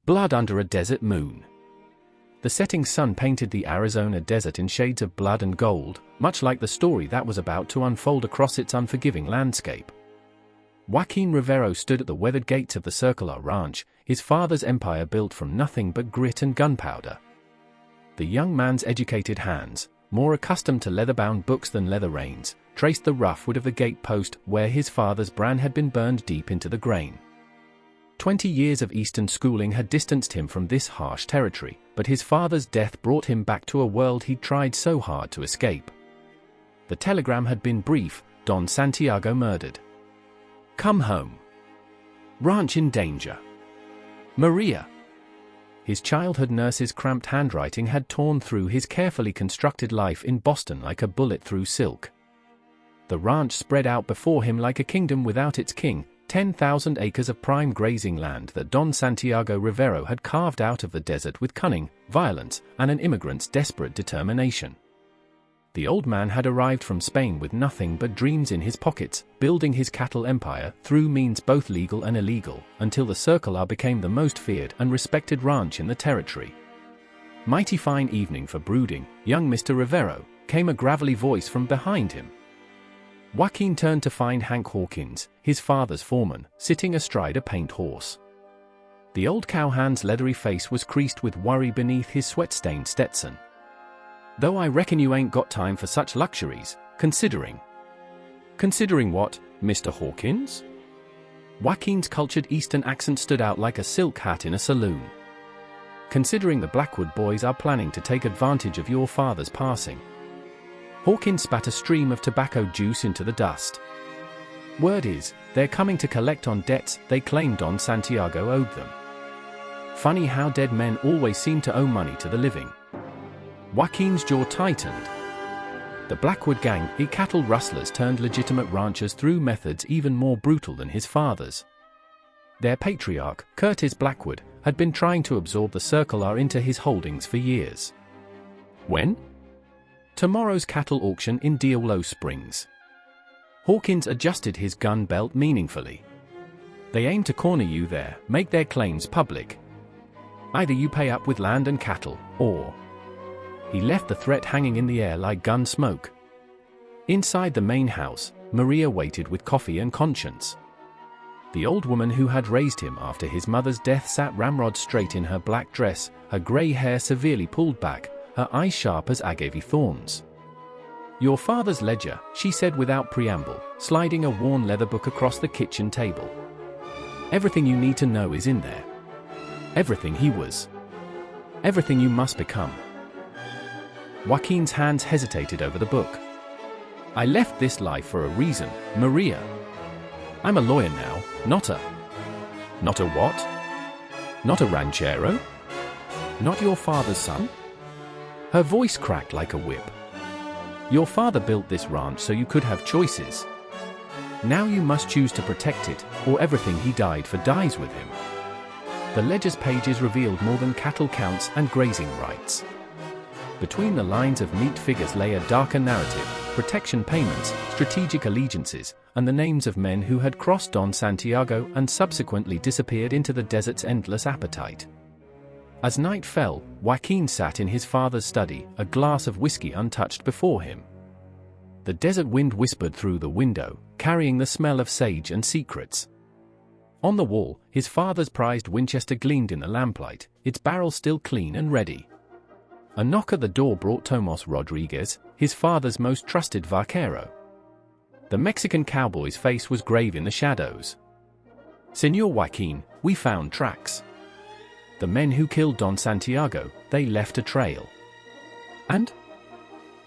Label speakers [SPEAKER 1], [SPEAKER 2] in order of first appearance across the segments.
[SPEAKER 1] Blood under a desert moon. The setting sun painted the Arizona desert in shades of blood and gold, much like the story that was about to unfold across its unforgiving landscape. Joaquin Rivero stood at the weathered gates of the Circular Ranch, his father's empire built from nothing but grit and gunpowder. The young man's educated hands, more accustomed to leather-bound books than leather reins, traced the rough wood of the gate post where his father's brand had been burned deep into the grain. 20 years of Eastern schooling had distanced him from this harsh territory, but his father's death brought him back to a world he'd tried so hard to escape. The telegram had been brief: Don Santiago murdered. Come home. Ranch in danger. Maria. His childhood nurse's cramped handwriting had torn through his carefully constructed life in Boston like a bullet through silk. The ranch spread out before him like a kingdom without its king, 10,000 acres of prime grazing land that Don Santiago Rivero had carved out of the desert with cunning, violence, and an immigrant's desperate determination. The old man had arrived from Spain with nothing but dreams in his pockets, building his cattle empire through means both legal and illegal, until the Circular became the most feared and respected ranch in the territory. Mighty fine evening for brooding, young Mr. Rivero, came a gravelly voice from behind him. Joaquin turned to find Hank Hawkins, his father's foreman, sitting astride a paint horse. The old cowhand's leathery face was creased with worry beneath his sweat-stained Stetson. "Though I reckon you ain't got time for such luxuries, considering." "Considering what, Mr. Hawkins?" Joaquin's cultured Eastern accent stood out like a silk hat in a saloon. "Considering the Blackwood boys are planning to take advantage of your father's passing." Hawkins spat a stream of tobacco juice into the dust. "Word is, they're coming to collect on debts they claimed Don Santiago owed them. Funny how dead men always seem to owe money to the living." Joaquin's jaw tightened. The Blackwood gang, cattle rustlers turned legitimate ranchers through methods even more brutal than his father's. Their patriarch, Curtis Blackwood, had been trying to absorb the Circular into his holdings for years. When? Tomorrow's cattle auction in Diablo Springs. Hawkins adjusted his gun belt meaningfully. "They aim to corner you there, make their claims public. Either you pay up with land and cattle, or..." He left the threat hanging in the air like gun smoke. Inside the main house, Maria waited with coffee and conscience. The old woman who had raised him after his mother's death sat ramrod straight in her black dress, her grey hair severely pulled back, her eyes sharp as agave thorns. "Your father's ledger," she said without preamble, sliding a worn leather book across the kitchen table. "Everything you need to know is in there. Everything he was. Everything you must become." Joaquin's hands hesitated over the book. "I left this life for a reason, Maria. I'm a lawyer now, not a what? Not a ranchero? Not your father's son?" Her voice cracked like a whip. "Your father built this ranch so you could have choices. Now you must choose to protect it, or everything he died for dies with him." The ledger's pages revealed more than cattle counts and grazing rights. Between the lines of neat figures lay a darker narrative: protection payments, strategic allegiances, and the names of men who had crossed Don Santiago and subsequently disappeared into the desert's endless appetite. As night fell, Joaquin sat in his father's study, a glass of whiskey untouched before him. The desert wind whispered through the window, carrying the smell of sage and secrets. On the wall, his father's prized Winchester gleamed in the lamplight, its barrel still clean and ready. A knock at the door brought Tomas Rodriguez, his father's most trusted vaquero. The Mexican cowboy's face was grave in the shadows. "Señor Joaquin, we found tracks. The men who killed Don Santiago, they left a trail. And?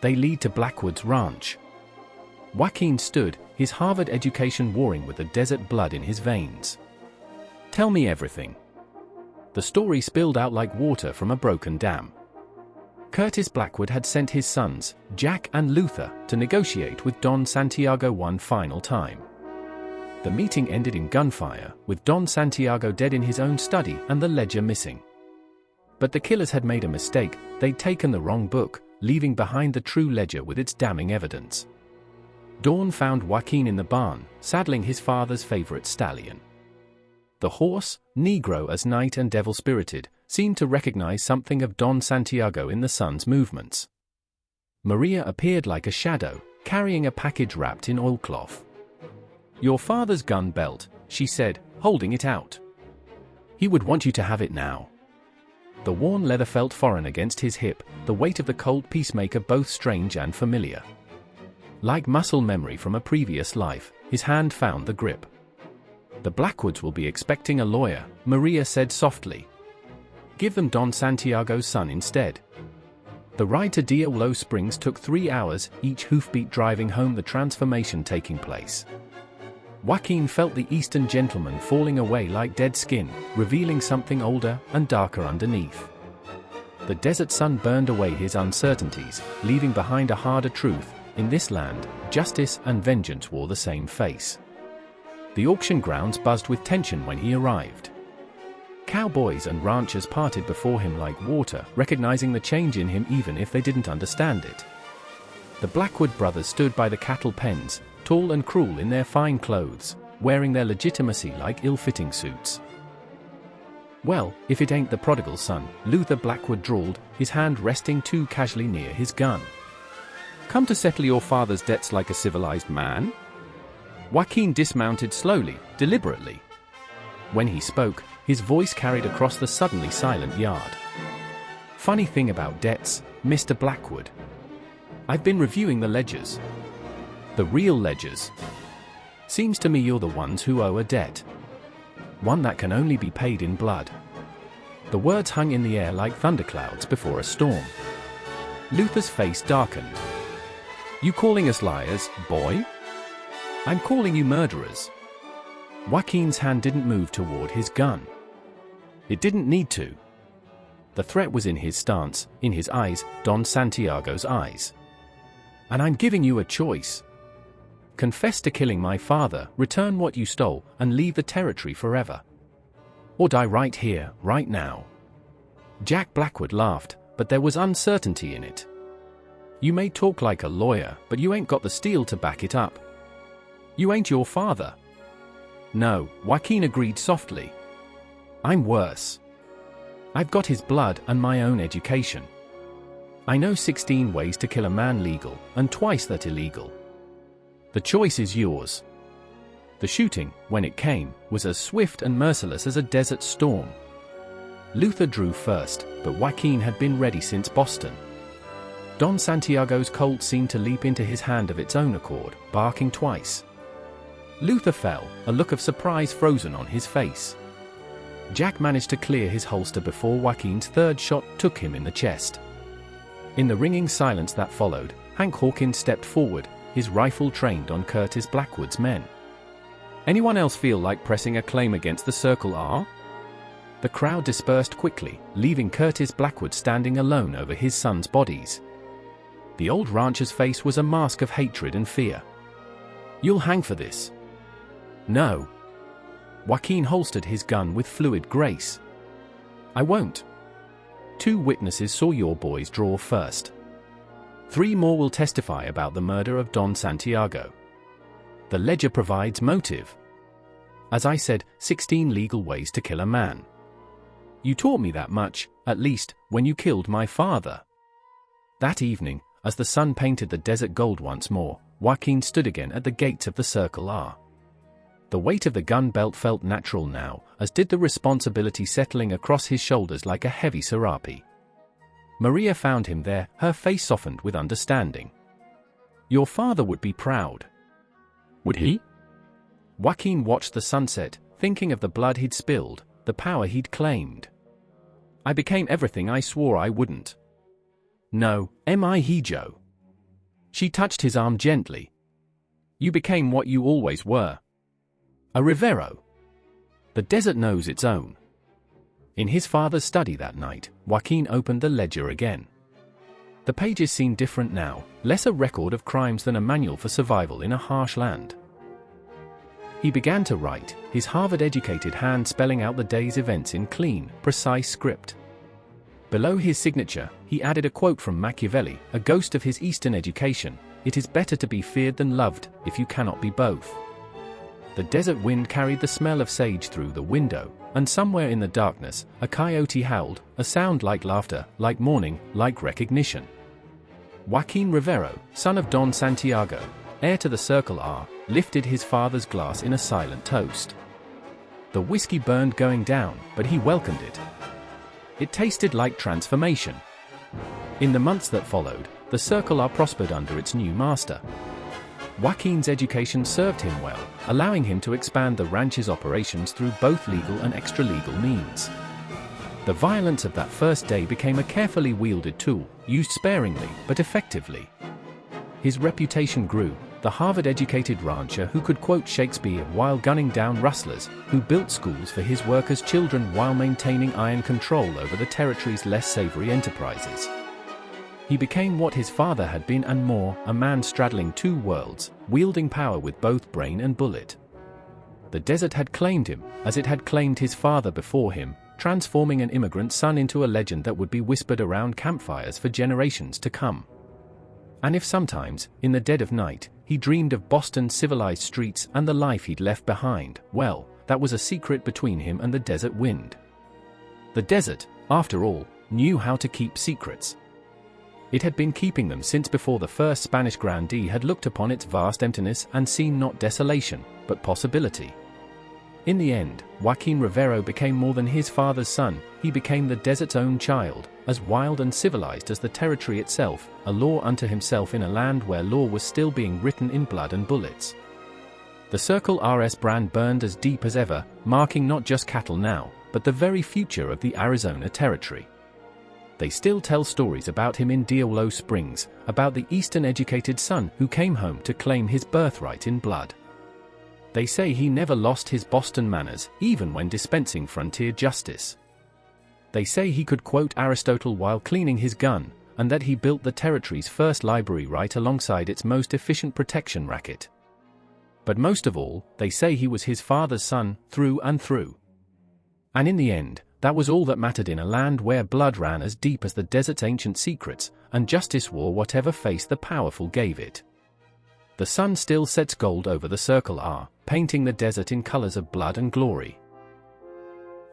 [SPEAKER 1] They lead to Blackwood's ranch." Joaquin stood, his Harvard education warring with the desert blood in his veins. "Tell me everything." The story spilled out like water from a broken dam. Curtis Blackwood had sent his sons, Jack and Luther, to negotiate with Don Santiago one final time. The meeting ended in gunfire, with Don Santiago dead in his own study and the ledger missing. But the killers had made a mistake: they'd taken the wrong book, leaving behind the true ledger with its damning evidence. Dawn found Joaquin in the barn, saddling his father's favorite stallion. The horse, Negro as night and devil-spirited, seemed to recognize something of Don Santiago in the sun's movements. Maria appeared like a shadow, carrying a package wrapped in oilcloth. "Your father's gun belt," she said, holding it out. "He would want you to have it now." The worn leather felt foreign against his hip, the weight of the Colt Peacemaker both strange and familiar. Like muscle memory from a previous life, his hand found the grip. "The Blackwoods will be expecting a lawyer," Maria said softly. "Give them Don Santiago's son instead." The ride to Diablo Springs took 3 hours, each hoofbeat driving home the transformation taking place. Joaquin felt the Eastern gentleman falling away like dead skin, revealing something older and darker underneath. The desert sun burned away his uncertainties, leaving behind a harder truth: in this land, justice and vengeance wore the same face. The auction grounds buzzed with tension when he arrived. Cowboys and ranchers parted before him like water, recognizing the change in him even if they didn't understand it. The Blackwood brothers stood by the cattle pens, tall and cruel in their fine clothes, wearing their legitimacy like ill-fitting suits. "Well, if it ain't the prodigal son," Luther Blackwood drawled, his hand resting too casually near his gun. "Come to settle your father's debts like a civilized man?" Joaquin dismounted slowly, deliberately. When he spoke, his voice carried across the suddenly silent yard. "Funny thing about debts, Mr. Blackwood. I've been reviewing the ledgers. The real ledgers. Seems to me you're the ones who owe a debt. One that can only be paid in blood." The words hung in the air like thunderclouds before a storm. Luther's face darkened. "You calling us liars, boy?" "I'm calling you murderers." Joaquin's hand didn't move toward his gun. It didn't need to. The threat was in his stance, in his eyes, Don Santiago's eyes. "And I'm giving you a choice. Confess to killing my father, return what you stole, and leave the territory forever. Or die right here, right now." Jack Blackwood laughed, but there was uncertainty in it. "You may talk like a lawyer, but you ain't got the steel to back it up. You ain't your father." "No," Joaquin agreed softly. "I'm worse. I've got his blood and my own education. I know 16 ways to kill a man legal, and twice that illegal. The choice is yours." The shooting, when it came, was as swift and merciless as a desert storm. Luther drew first, but Joaquin had been ready since Boston. Don Santiago's Colt seemed to leap into his hand of its own accord, barking twice. Luther fell, a look of surprise frozen on his face. Jack managed to clear his holster before Joaquin's third shot took him in the chest. In the ringing silence that followed, Hank Hawkins stepped forward, his rifle trained on Curtis Blackwood's men. "Anyone else feel like pressing a claim against the Circle R?" The crowd dispersed quickly, leaving Curtis Blackwood standing alone over his son's bodies. The old rancher's face was a mask of hatred and fear. "You'll hang for this." "No." Joaquin holstered his gun with fluid grace. "I won't. 2 witnesses saw your boys draw first. 3 more will testify about the murder of Don Santiago. The ledger provides motive. As I said, 16 legal ways to kill a man. You taught me that much, at least, when you killed my father." That evening, as the sun painted the desert gold once more, Joaquin stood again at the gates of the Circle R. The weight of the gun belt felt natural now, as did the responsibility settling across his shoulders like a heavy serape. Maria found him there, her face softened with understanding. "Your father would be proud." "Would he?" Joaquin watched the sunset, thinking of the blood he'd spilled, the power he'd claimed. "I became everything I swore I wouldn't." "No, M.I. Hijo." She touched his arm gently. "You became what you always were. A Rivero. The desert knows its own." In his father's study that night, Joaquin opened the ledger again. The pages seemed different now, less a record of crimes than a manual for survival in a harsh land. He began to write, his Harvard-educated hand spelling out the day's events in clean, precise script. Below his signature, he added a quote from Machiavelli, a ghost of his Eastern education: "It is better to be feared than loved, if you cannot be both." The desert wind carried the smell of sage through the window, and somewhere in the darkness, a coyote howled, a sound like laughter, like mourning, like recognition. Joaquin Rivero, son of Don Santiago, heir to the Circle R, lifted his father's glass in a silent toast. The whiskey burned going down, but he welcomed it. It tasted like transformation. In the months that followed, the Circle R prospered under its new master. Joaquin's education served him well, allowing him to expand the ranch's operations through both legal and extra-legal means. The violence of that first day became a carefully wielded tool, used sparingly but effectively. His reputation grew, the Harvard-educated rancher who could quote Shakespeare while gunning down rustlers, who built schools for his workers' children while maintaining iron control over the territory's less savory enterprises. He became what his father had been and more, a man straddling two worlds, wielding power with both brain and bullet. The desert had claimed him, as it had claimed his father before him, transforming an immigrant son into a legend that would be whispered around campfires for generations to come. And if sometimes, in the dead of night, he dreamed of Boston's civilized streets and the life he'd left behind, well, that was a secret between him and the desert wind. The desert, after all, knew how to keep secrets. It had been keeping them since before the first Spanish grandee had looked upon its vast emptiness and seen not desolation, but possibility. In the end, Joaquin Rivero became more than his father's son, he became the desert's own child, as wild and civilized as the territory itself, a law unto himself in a land where law was still being written in blood and bullets. The Circle R's brand burned as deep as ever, marking not just cattle now, but the very future of the Arizona Territory. They still tell stories about him in Diablo Springs, about the Eastern-educated son who came home to claim his birthright in blood. They say he never lost his Boston manners, even when dispensing frontier justice. They say he could quote Aristotle while cleaning his gun, and that he built the territory's first library right alongside its most efficient protection racket. But most of all, they say he was his father's son, through and through. And in the end, that was all that mattered in a land where blood ran as deep as the desert's ancient secrets, and justice wore whatever face the powerful gave it. The sun still sets gold over the Circle R, painting the desert in colors of blood and glory.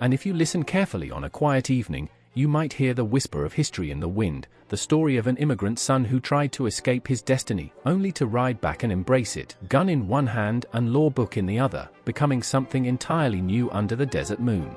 [SPEAKER 1] And if you listen carefully on a quiet evening, you might hear the whisper of history in the wind, the story of an immigrant son who tried to escape his destiny, only to ride back and embrace it, gun in one hand and law book in the other, becoming something entirely new under the desert moon.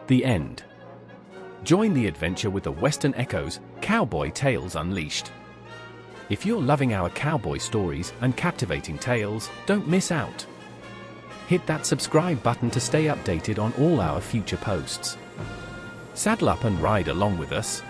[SPEAKER 1] The end. Join the adventure with the Western Echoes, Cowboy Tales Unleashed. If you're loving our cowboy stories and captivating tales, don't miss out. Hit that subscribe button to stay updated on all our future posts. Saddle up and ride along with us.